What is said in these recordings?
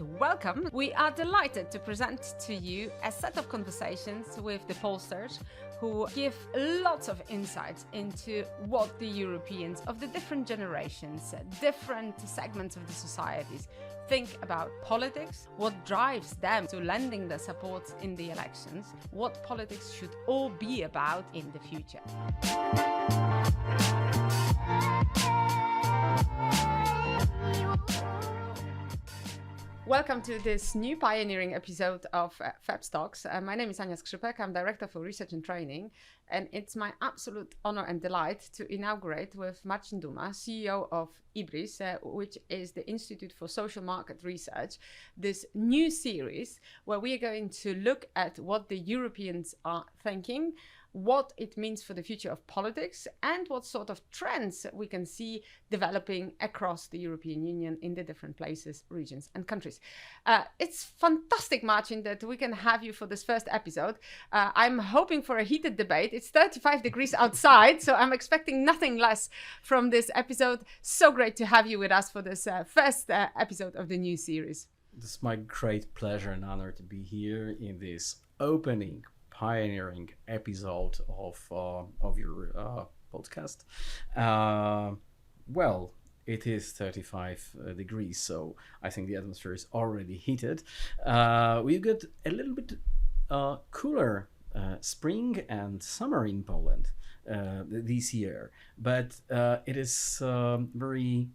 welcome. We are delighted to present to you a set of conversations with the pollsters who give lots of insights into what the Europeans of the different generations, different segments of the societies think about politics, what drives them to lending their support in the elections, what politics should all be about in the future. Welcome to this new pioneering episode of FEPS Talks. My name is Ania Skrzypek. I'm Director for Research and Training, and it's my absolute honor and delight to inaugurate with Marcin Duma, CEO of IBRIS, which is the Institute for Social Market Research, this new series where we are going to look at what the Europeans are thinking, what it means for the future of politics, and what sort of trends we can see developing across the European Union in the different places, regions, and countries. It's fantastic, Marcin, that we can have you for this first episode. I'm hoping for a heated debate. It's 35 degrees outside, so I'm expecting nothing less from this episode. So great to have you with us for this first episode of the new series. It's my great pleasure and honor to be here in this opening pioneering episode of your podcast. Well, it is 35 degrees, so I think the atmosphere is already heated. We've got a little bit cooler spring and summer in Poland this year, but it is very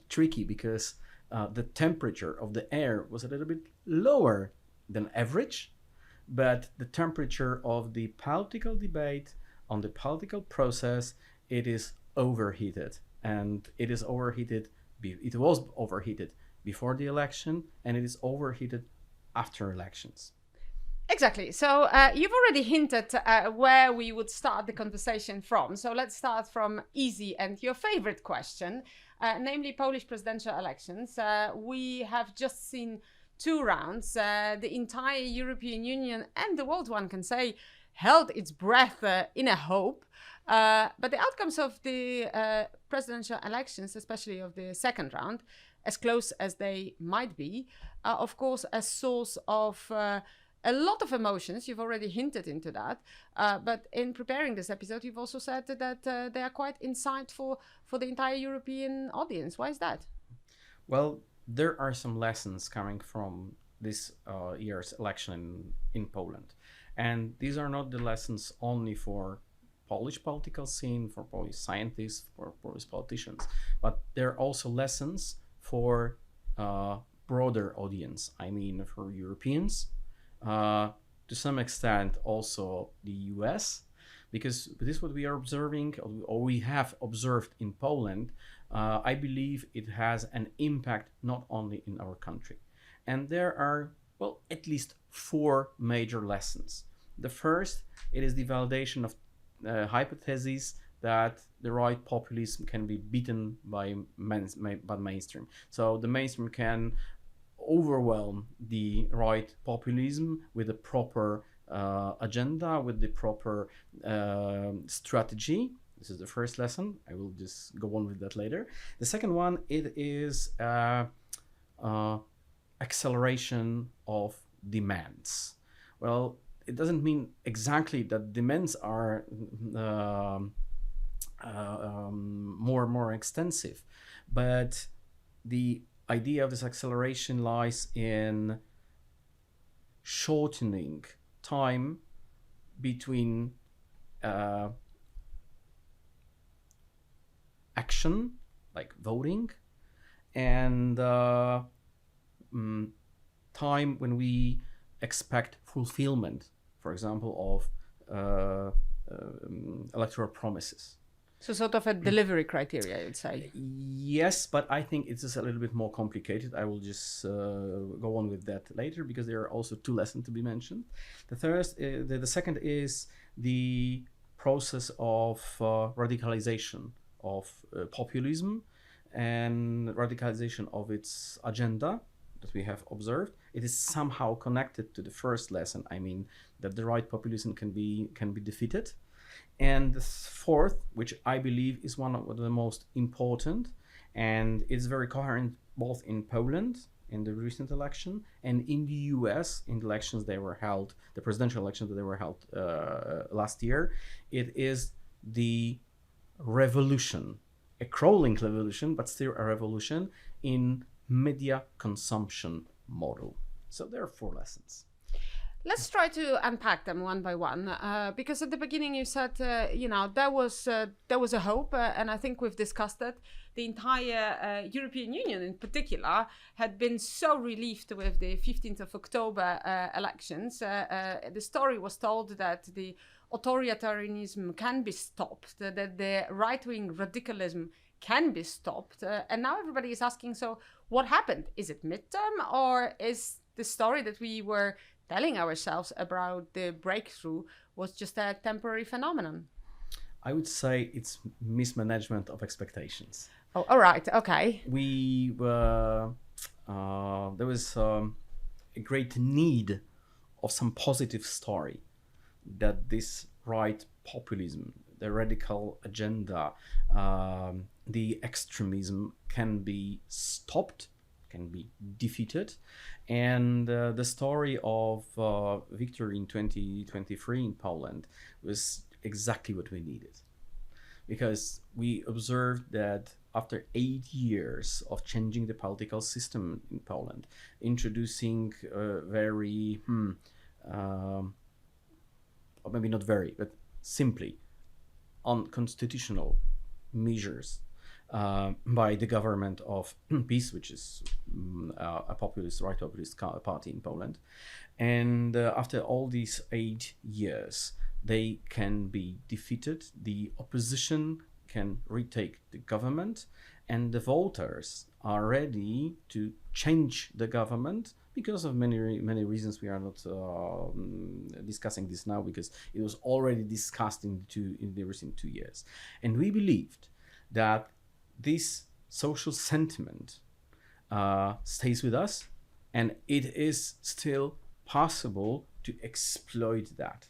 tricky because the temperature of the air was a little bit lower than average. But the temperature of the political debate on the political process, it is overheated, and it is overheated. It was overheated before the election, and it is overheated after elections. Exactly. So you've already hinted where we would start the conversation from. So let's start from easy and your favorite question, namely Polish presidential elections. We have just seen two rounds. The entire European Union and the world, one can say, held its breath in a hope. But the outcomes of the presidential elections, especially of the second round, as close as they might be, are of course a source of a lot of emotions. You've already hinted into that. But in preparing this episode, you've also said that they are quite insightful for the entire European audience. Why is that? Well, there are some lessons coming from this year's election in Poland. And these are not the lessons only for Polish political scene, for Polish scientists, for Polish politicians, but they're also lessons for broader audience. I mean, for Europeans, to some extent also the US, because this is what we are observing, or we have observed in Poland. I believe it has an impact not only in our country. And there are, well, at least four major lessons. The first, it is the validation of hypotheses that the right populism can be beaten by mainstream. So the mainstream can overwhelm the right populism with a proper agenda, with the proper strategy. This is the first lesson. I will just go on with that later. The second one, it is acceleration of demands. Well, it doesn't mean exactly that demands are more and more extensive, but the idea of this acceleration lies in shortening time between action, like voting, and time when we expect fulfillment, for example, of electoral promises. So sort of a delivery criteria, you'd say. Yes, but I think it's just a little bit more complicated. I will just go on with that later, because there are also two lessons to be mentioned. The second is the process of radicalization of populism and radicalization of its agenda that we have observed. It is somehow connected to the first lesson. I mean, that the right populism can be defeated. And the fourth, which I believe is one of the most important, and it's very coherent both in Poland in the recent election, and in the US, in the elections they were held, the presidential elections that they were held last year, it is the revolution, a crawling revolution, but still a revolution in media consumption model. So there are 4 lessons. Let's try to unpack them one by one, because at the beginning you said, there was a hope, and I think we've discussed it. The entire European Union, in particular, had been so relieved with the 15th of October elections. The story was told that the authoritarianism can be stopped, that the right-wing radicalism can be stopped, and now everybody is asking, so what happened? Is it midterm, or is the story that we were telling ourselves about the breakthrough was just a temporary phenomenon? I would say it's mismanagement of expectations. Oh, all right, okay. There was a great need of some positive story that this right populism, the radical agenda, the extremism can be stopped, can be defeated. And the story of victory in 2023 in Poland was exactly what we needed. Because we observed that after 8 years of changing the political system in Poland, introducing very, or maybe not very, but simply unconstitutional measures by the government of PiS, which is a populist, right populist party in Poland. And after all these 8 years, they can be defeated, the opposition can retake the government, and the voters are ready to change the government because of many reasons. We are not discussing this now because it was already discussed in the recent 2 years. And we believed that this social sentiment stays with us, and it is still possible to exploit that.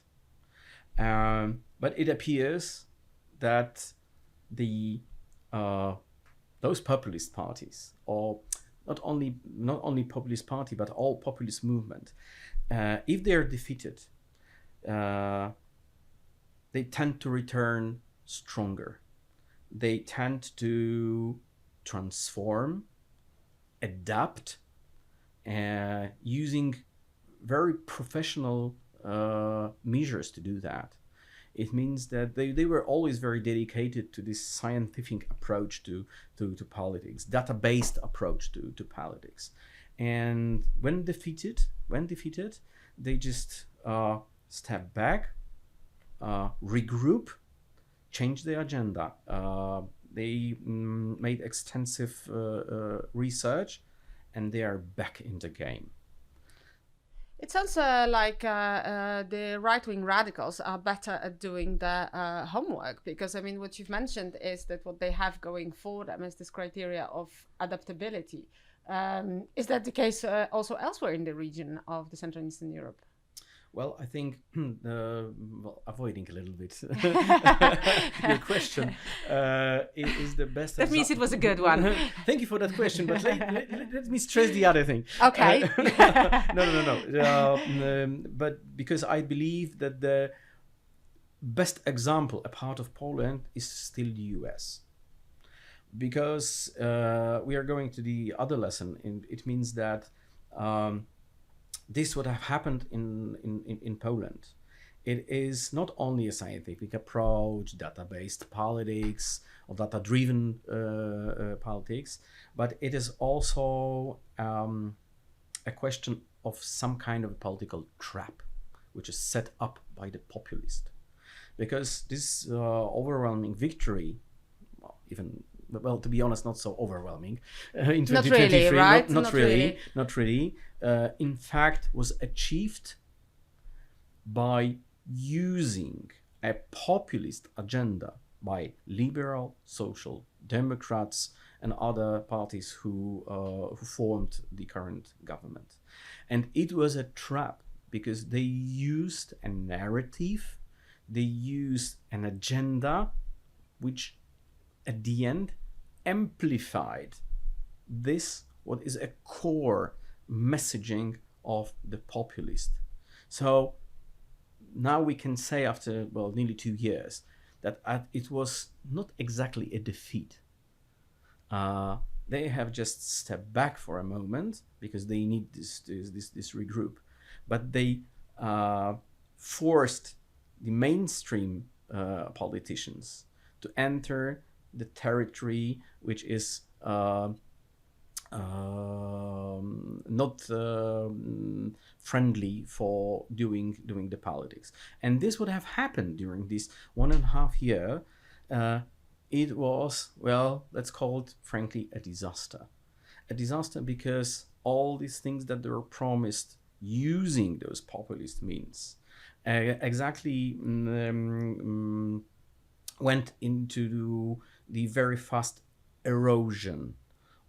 But it appears that those populist parties, or not only populist party, but all populist movement, if they are defeated, they tend to return stronger. They tend to transform, adapt, using very professional measures to do that. It means that they were always very dedicated to this scientific approach to politics, data-based approach to politics. And when defeated, they just step back, regroup, change the agenda. They made extensive research, and they are back in the game. It sounds like the right-wing radicals are better at doing their homework, because I mean, what you've mentioned is that what they have going for them is this criteria of adaptability. Is that the case also elsewhere in the region of the Central and Eastern Europe? Well, I think, avoiding a little bit your question, is the best. That means it was a good one. Thank you for that question, but let me stress the other thing. Okay. No. But because I believe that the best example, a part of Poland, is still the US. Because we are going to the other lesson, and it means that this would have happened in Poland. It is not only a scientific approach, data-based politics or data-driven politics, but it is also a question of some kind of political trap, which is set up by the populist. Because this overwhelming victory, to be honest, not so overwhelming in 2023. Not really, right? Not really. In fact, was achieved by using a populist agenda by liberal, social democrats, and other parties who formed the current government. And it was a trap because they used a narrative, they used an agenda which at the end amplified this what is a core messaging of the populist. So now we can say after, well, nearly 2 years, that it was not exactly a defeat. They have just stepped back for a moment because they need this regroup, but they forced the mainstream politicians to enter the territory which is not friendly for doing the politics. And this would have happened during this 1.5 year. It was, well, let's call it frankly a disaster. A disaster because all these things that were promised using those populist means exactly went into the very fast erosion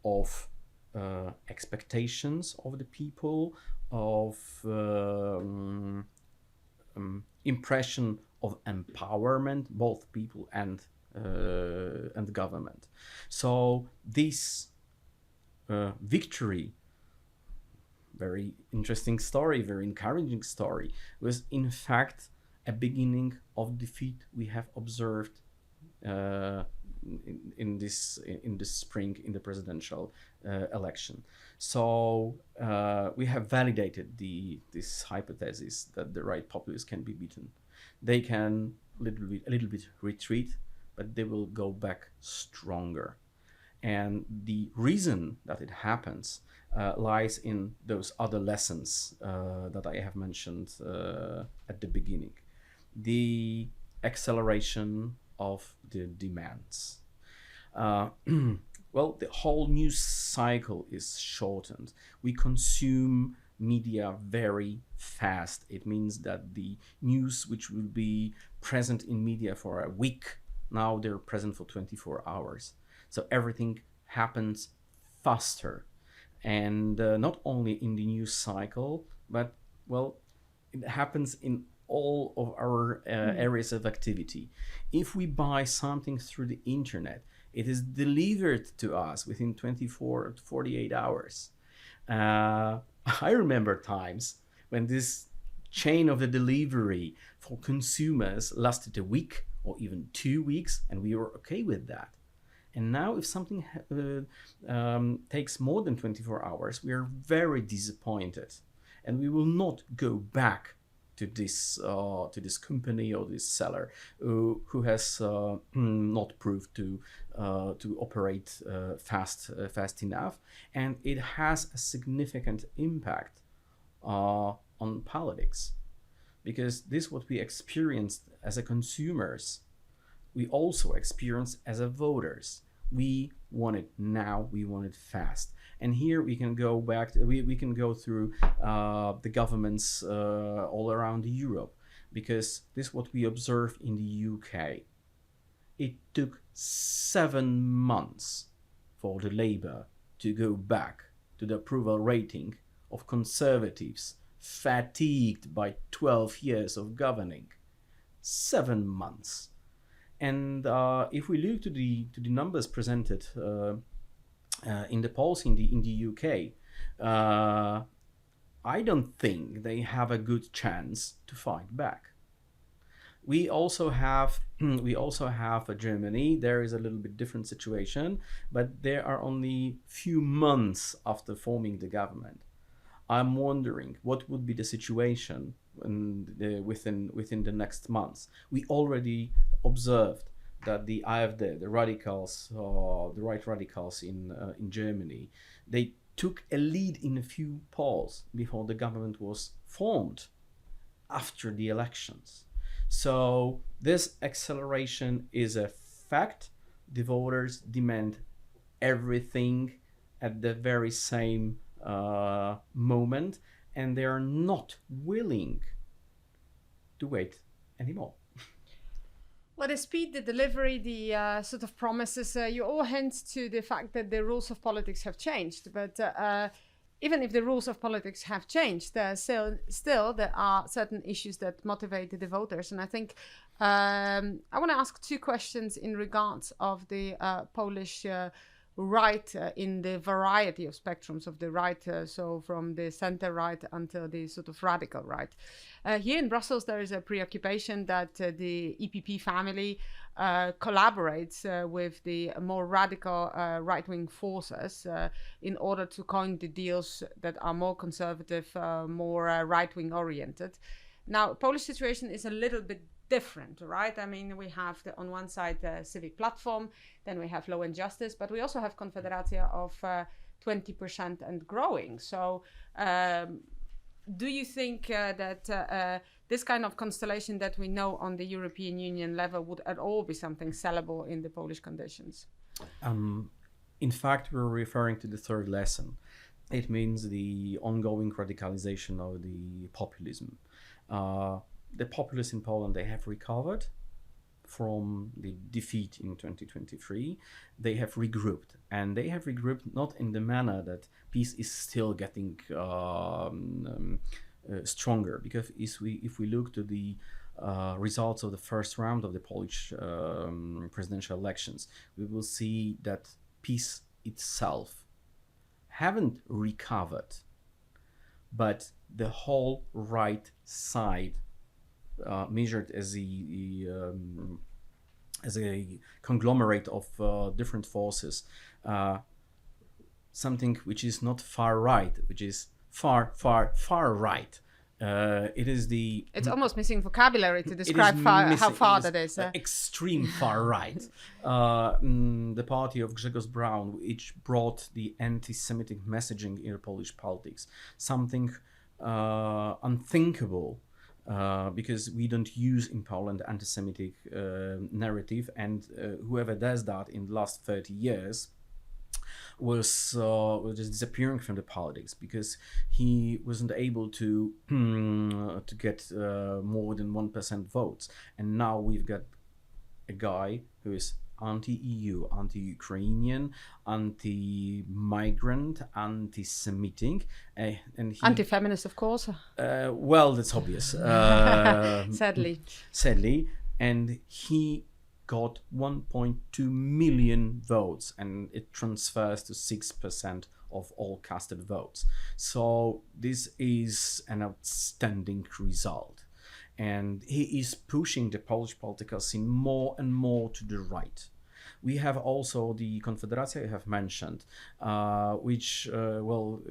of expectations of the people, of impression of empowerment, both people and government. So this victory, very interesting story, very encouraging story, was in fact a beginning of defeat we have observed in this spring in the presidential election. So we have validated this hypothesis that the right populists can be beaten. They can a little bit retreat, but they will go back stronger. And the reason that it happens lies in those other lessons that I have mentioned at the beginning. The acceleration of the demands. Well, the whole news cycle is shortened. We consume media very fast. It means that the news which will be present in media for a week, now they're present for 24 hours. So everything happens faster. And not only in the news cycle, but, well, it happens in all of our areas of activity. If we buy something through the internet, it is delivered to us within 24 to 48 hours. I remember times when this chain of the delivery for consumers lasted a week or even 2 weeks, and we were okay with that. And now if something takes more than 24 hours, we are very disappointed, and we will not go back to this company or this seller who has not proved to operate fast enough, and it has a significant impact on politics, because this what we experienced as a consumers, we also experience as a voters. We want it now, we want it fast. And here we can go back, we can go through the governments all around Europe, because this is what we observed in the UK. It took 7 months for the Labour to go back to the approval rating of Conservatives, fatigued by 12 years of governing. 7 months. And if we look to the numbers presented in the polls in the UK, I don't think they have a good chance to fight back. We also have Germany. There is a little bit different situation, but there are only few months after forming the government. I'm wondering what would be the situation within the next months. We already observed that the AfD, the radicals, the right radicals in Germany, they took a lead in a few polls before the government was formed after the elections. So this acceleration is a fact. The voters demand everything at the very same moment, and they are not willing to wait anymore. Well, the speed, the delivery, the sort of promises, you all hint to the fact that the rules of politics have changed. But even if the rules of politics have changed, there still there are certain issues that motivate the voters. And I think I want to ask 2 questions in regards of the Polish right in the variety of spectrums of the right, so from the center right until the sort of radical right. Here in Brussels, there is a preoccupation that the EPP family collaborates with the more radical right-wing forces in order to coin the deals that are more conservative, more right-wing oriented. Now, Polish situation is a little bit different, right? I mean, we have on one side the civic platform, then we have Law and Justice, but we also have Confederacja of 20% and growing. So do you think that this kind of constellation that we know on the European Union level would at all be something sellable in the Polish conditions? In fact, we're referring to the third lesson. It means the ongoing radicalization of the populism. The populists in Poland, they have recovered from the defeat in 2023. They have regrouped, and they have regrouped not in the manner that peace is still getting stronger, because if we look to the results of the first round of the Polish presidential elections, we will see that peace itself haven't recovered, but the whole right side, measured as a conglomerate of different forces, something which is not far right, which is far right. It's almost missing vocabulary to describe how far that is. Extreme far right. The party of Grzegorz Braun, which brought the anti-Semitic messaging in Polish politics, something unthinkable. Because we don't use in Poland anti-Semitic narrative, and whoever does that in the last 30 years was just disappearing from the politics, because he wasn't able to get more than 1% votes. And now we've got a guy who is anti-EU, anti-Ukrainian, anti-migrant, anti-Semitic, and anti-feminist, of course. Well, that's obvious. Sadly, and he got 1.2 million votes, and it transfers to 6% of all casted votes. So this is an outstanding result. And he is pushing the Polish political scene more and more to the right. We have also the Confederacja you have mentioned, which,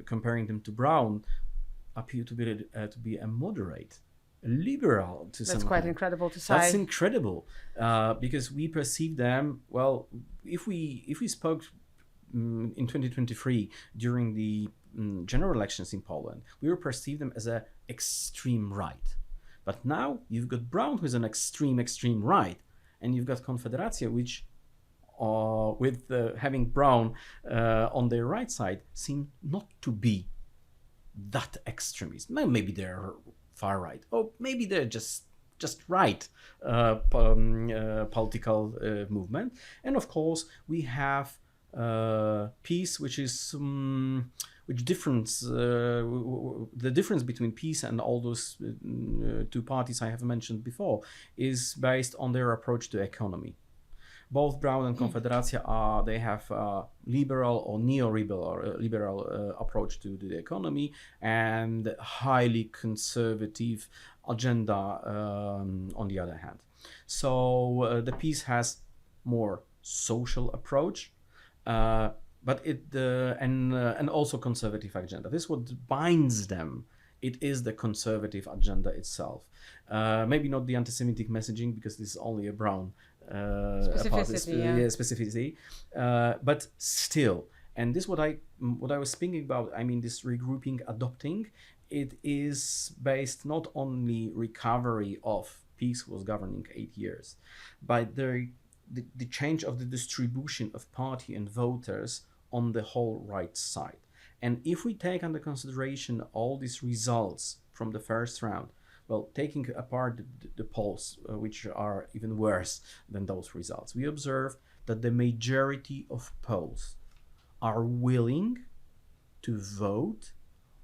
comparing them to Braun, appear to be a moderate, a liberal to some That's quite extent. Incredible to say. That's incredible, because we perceive them, well, if we spoke in 2023 during the general elections in Poland, we would perceive them as an extreme right. But now you've got Braun, who's an extreme right, and you've got Confederacja, which, with having Braun on their right side, seem not to be that extremist. Maybe they're far right, or maybe they're just right political movement. And of course, we have peace, which is the difference between peace and all those two parties I have mentioned before is based on their approach to economy. Both Braun and Confederacja they have liberal or liberal approach to the economy, and highly conservative agenda on the other hand. So the peace has more social approach, but and also conservative agenda. This is what binds them. It is the conservative agenda itself. Maybe not the anti-Semitic messaging, because this is only a Braun specificity, but still. And this what I was speaking about. I mean, this regrouping, adopting. It is based not only recovery of peace was governing 8 years, but the change of the distribution of party and voters on the whole right side. And if we take under consideration all these results from the first round, well, taking apart the polls, which are even worse than those results, we observe that the majority of Poles are willing to vote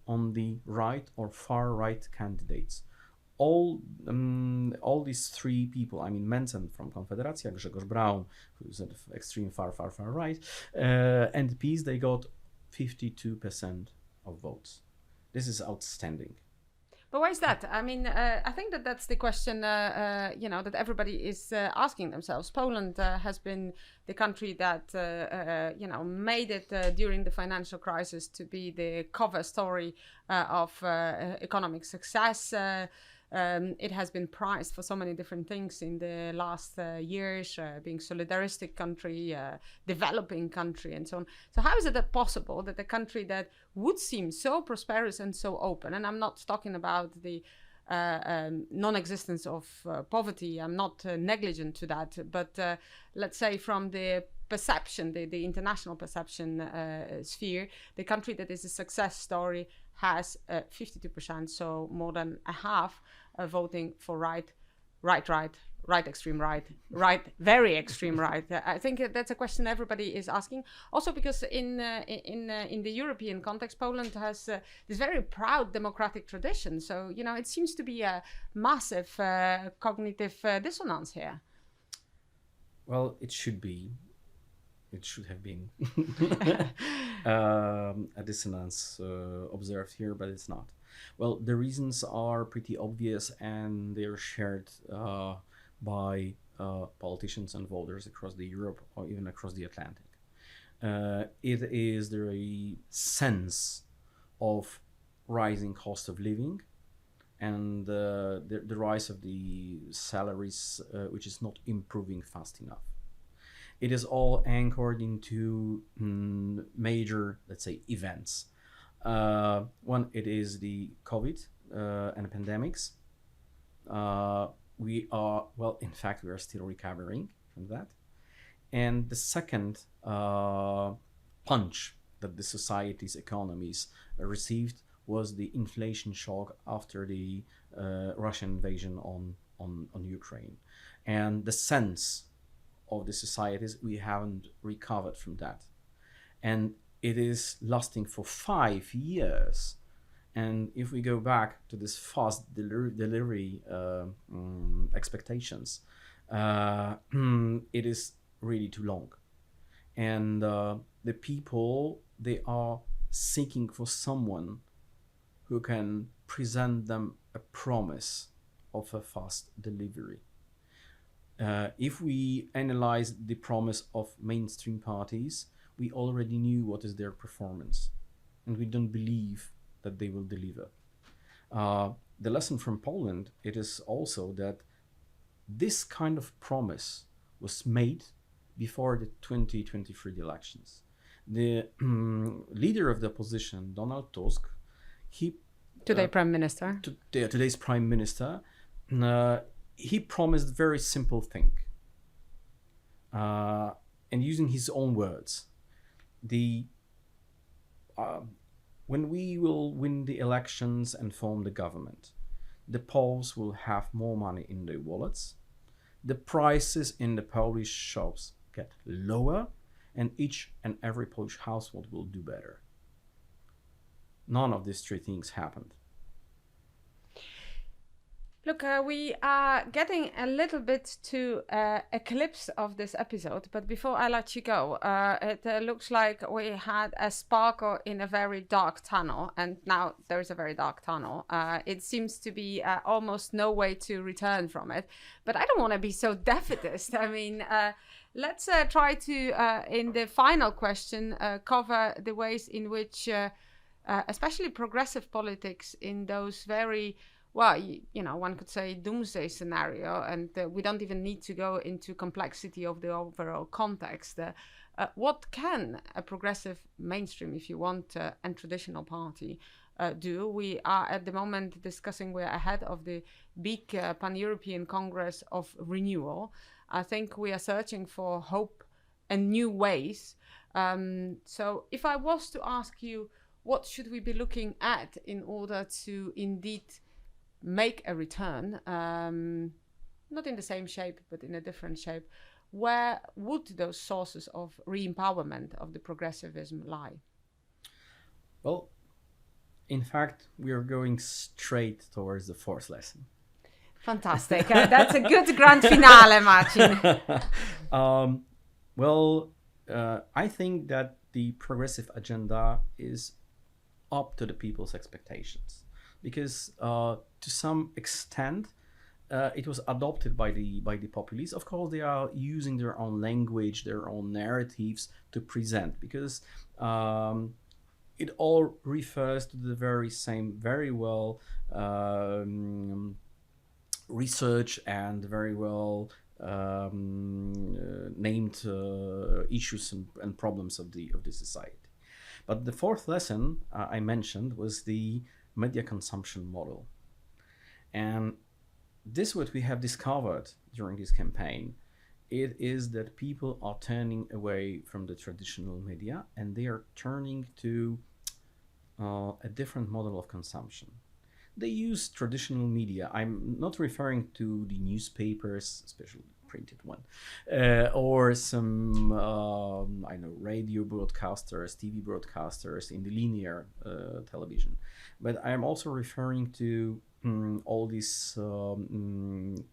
on the right or far right candidates. all these three people, I mean Mencen from Konfederacja, Grzegorz Braun, who's at the extreme far right, and PiS, they got 52% of votes. This is outstanding. But why is that? I mean, I think that that's the question, that everybody is asking themselves. Poland has been the country that, made it during the financial crisis to be the cover story of economic success. It has been prized for so many different things in the last years, being solidaristic country, developing country, and so on. So how is it possible that a country that would seem so prosperous and so open, and I'm not talking about the non-existence of poverty, I'm not negligent to that, but let's say from the perception, the international perception sphere, the country that is a success story has 52%, so more than a half voting for right, extreme right, very extreme right. I think that's a question everybody is asking. Also because in the European context, Poland has this very proud democratic tradition. So, it seems to be a massive cognitive dissonance here. Well, it should be. It should have been a dissonance observed here, but it's not. Well, the reasons are pretty obvious, and they're shared by politicians and voters across the Europe or even across the Atlantic. It is the sense of rising cost of living and the rise of the salaries, which is not improving fast enough. It is all anchored into major, let's say, events. One, it is the COVID and pandemics. We are, well, in fact, we are still recovering from that. And the second punch that the society's economies received was the inflation shock after the Russian invasion on Ukraine. And the sense of the societies, we haven't recovered from that. And it is lasting for 5 years. And if we go back to this fast delivery expectations, it is really too long. And the people, they are seeking for someone who can present them a promise of a fast delivery. If we analyze the promise of mainstream parties, we already knew what is their performance, and we don't believe that they will deliver. The lesson from Poland, it is also that this kind of promise was made before the 2023 elections. The leader of the opposition, Donald Tusk, Prime Minister. Today's Prime Minister, he promised very simple thing. And using his own words, when we will win the elections and form the government, the Poles will have more money in their wallets, the prices in the Polish shops get lower, and each and every Polish household will do better. None of these three things happened. Look, we are getting a little bit to a eclipse of this episode, but before I let you go, it looks like we had a sparkle in a very dark tunnel, and now there is a very dark tunnel. It seems to be almost no way to return from it, but I don't want to be so defeatist. I mean, let's try to, in the final question, cover the ways in which, especially progressive politics in those very one could say doomsday scenario, and we don't even need to go into complexity of the overall context. What can a progressive mainstream, if you want, and traditional party do? We are at the moment discussing, we're ahead of the big pan-European Congress of Renewal. I think we are searching for hope and new ways. So if I was to ask you, what should we be looking at in order to indeed make a return, not in the same shape, but in a different shape, where would those sources of re-empowerment of the progressivism lie? Well, in fact, we are going straight towards the fourth lesson. Fantastic. That's a good grand finale, Marcin. I think that the progressive agenda is up to the people's expectations, because to some extent it was adopted by the populists. Of course, they are using their own language, their own narratives to present, because it all refers to the very same, very well research and very well named issues and problems of the society. But the fourth lesson I mentioned was the media consumption model. And this, what we have discovered during this campaign, it is that people are turning away from the traditional media and they are turning to a different model of consumption. They use traditional media. I'm not referring to the newspapers, especially printed one, or some radio broadcasters, TV broadcasters in the linear television, but I'm also referring to all these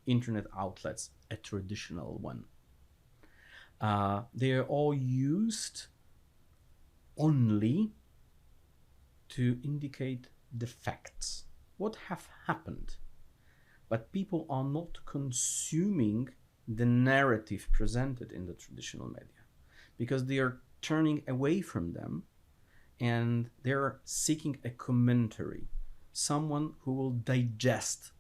internet outlets, a traditional one. They are all used only to indicate the facts, what have happened, but people are not consuming the narrative presented in the traditional media, because they are turning away from them and they're seeking a commentary, someone who will digest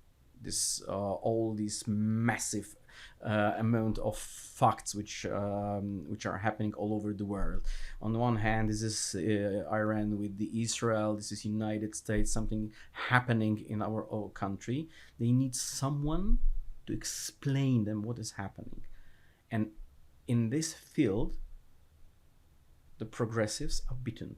this all these massive amount of facts which are happening all over the world. On the one hand, this is Iran with the Israel, this is United States, something happening in our own country. They need someone to explain them what is happening. And in this field, the progressives are beaten.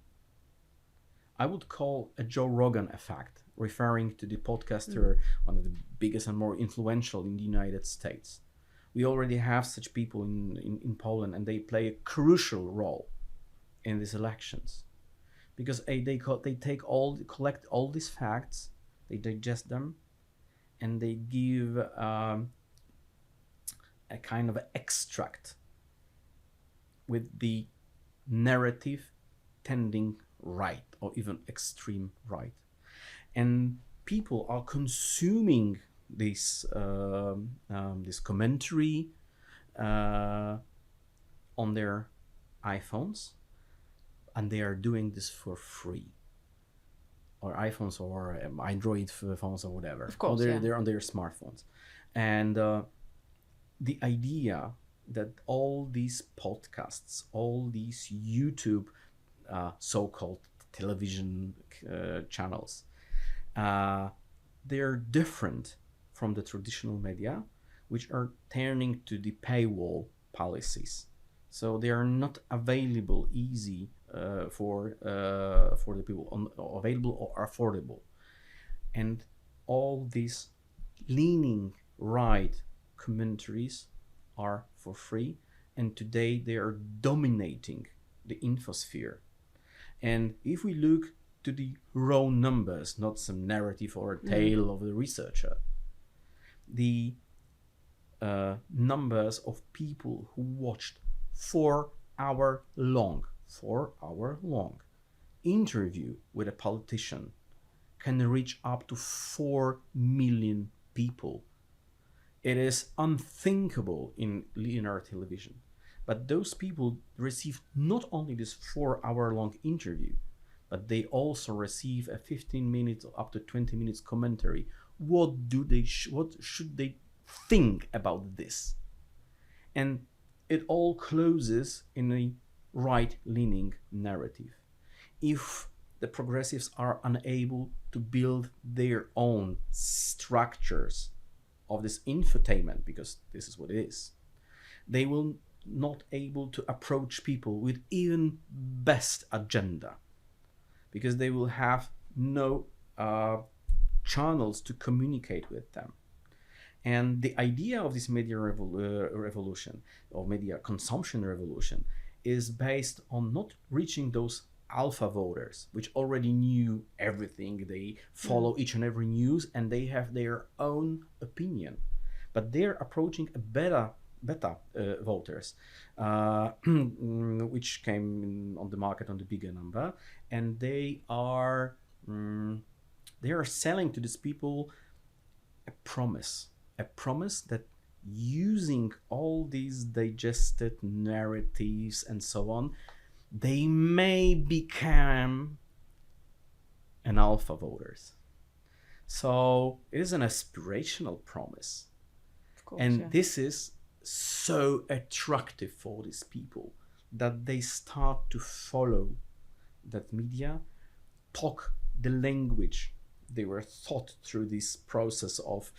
I would call a Joe Rogan effect, referring to the podcaster, one of the biggest and more influential in the United States. We already have such people in Poland, and they play a crucial role in these elections, because they collect all these facts, they digest them, and they give a kind of extract with the narrative tending right or even extreme right. And people are consuming this commentary on their iPhones, and they are doing this for free, or iPhones or Android phones or whatever. Of course, they're on their smartphones. And the idea that all these podcasts, all these YouTube so-called television channels, they're different from the traditional media, which are turning to the paywall policies. So they are not available easy for the people, available or affordable. And all these leaning right commentaries are for free, and today they are dominating the infosphere. And if we look to the raw numbers, not some narrative or a tale of the researcher, the numbers of people who watched 4 hour long interview with a politician can reach up to 4 million people. It is unthinkable in linear television. But those people receive not only this 4 hour long interview, but they also receive a 15 minutes up to 20 minutes commentary. What should they think about this? And it all closes in a right-leaning narrative. If the progressives are unable to build their own structures of this infotainment, because this is what it is, they will not able to approach people with even best agenda, because they will have no channels to communicate with them. And the idea of this media revolution, or media consumption revolution, is based on not reaching those alpha voters, which already knew everything. They follow each and every news, and they have their own opinion. But they're approaching a beta voters, which came on the market on the bigger number, and they are selling to these people a promise that using all these digested narratives and so on, they may become an alpha voters. So it is an aspirational promise. Of course, and this is so attractive for these people that they start to follow that media, talk the language they were taught through this process of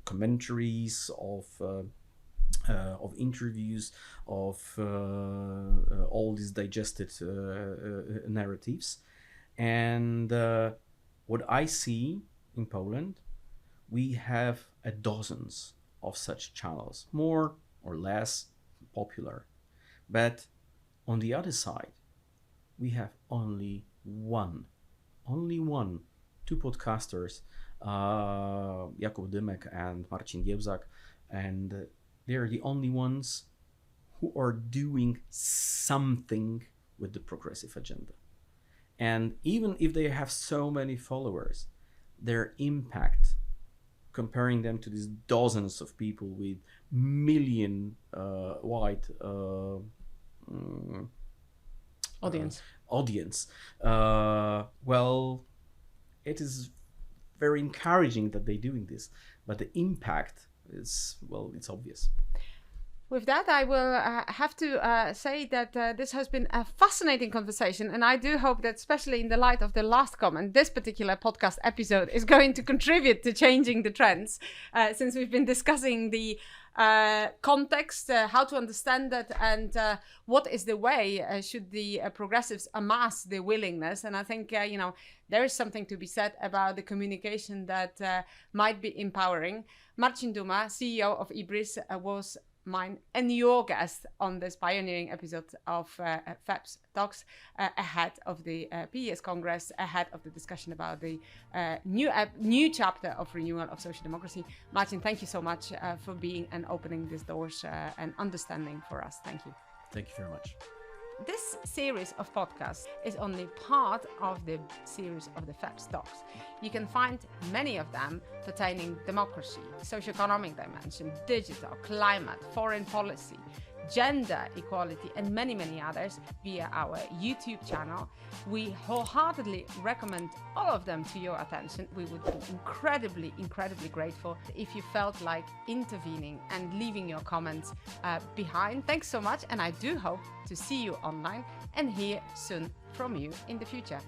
commentaries, of interviews, of all these digested narratives. And what I see in Poland, we have dozens of such channels, more or less popular. But on the other side, we have only two podcasters, Jakub Dymek and Marcin Duma, and they're the only ones who are doing something with the progressive agenda. And even if they have so many followers, their impact, comparing them to these dozens of people with million-wide audience, well, it is very encouraging that they're doing this, but the impact is, well, it's obvious. With that, I will have to say that this has been a fascinating conversation, and I do hope that, especially in the light of the last comment, this particular podcast episode is going to contribute to changing the trends, since we've been discussing the context, how to understand that, and what is the way should the progressives amass the willingness. And I think, there is something to be said about the communication that might be empowering. Marcin Duma, CEO of IBRIS, was mine and your guest on this pioneering episode of FEPS Talks, ahead of the PES Congress, ahead of the discussion about the new chapter of renewal of social democracy. Marcin, thank you so much for being and opening these doors and understanding for us. Thank you. Thank you very much. This series of podcasts is only part of the series of the FEPS Talks. You can find many of them pertaining democracy, socioeconomic dimension, digital, climate, foreign policy, gender equality, and many, many others via our YouTube channel. We wholeheartedly recommend all of them to your attention. We would be incredibly, incredibly grateful if you felt like intervening and leaving your comments behind. Thanks so much, and I do hope to see you online and hear soon from you in the future.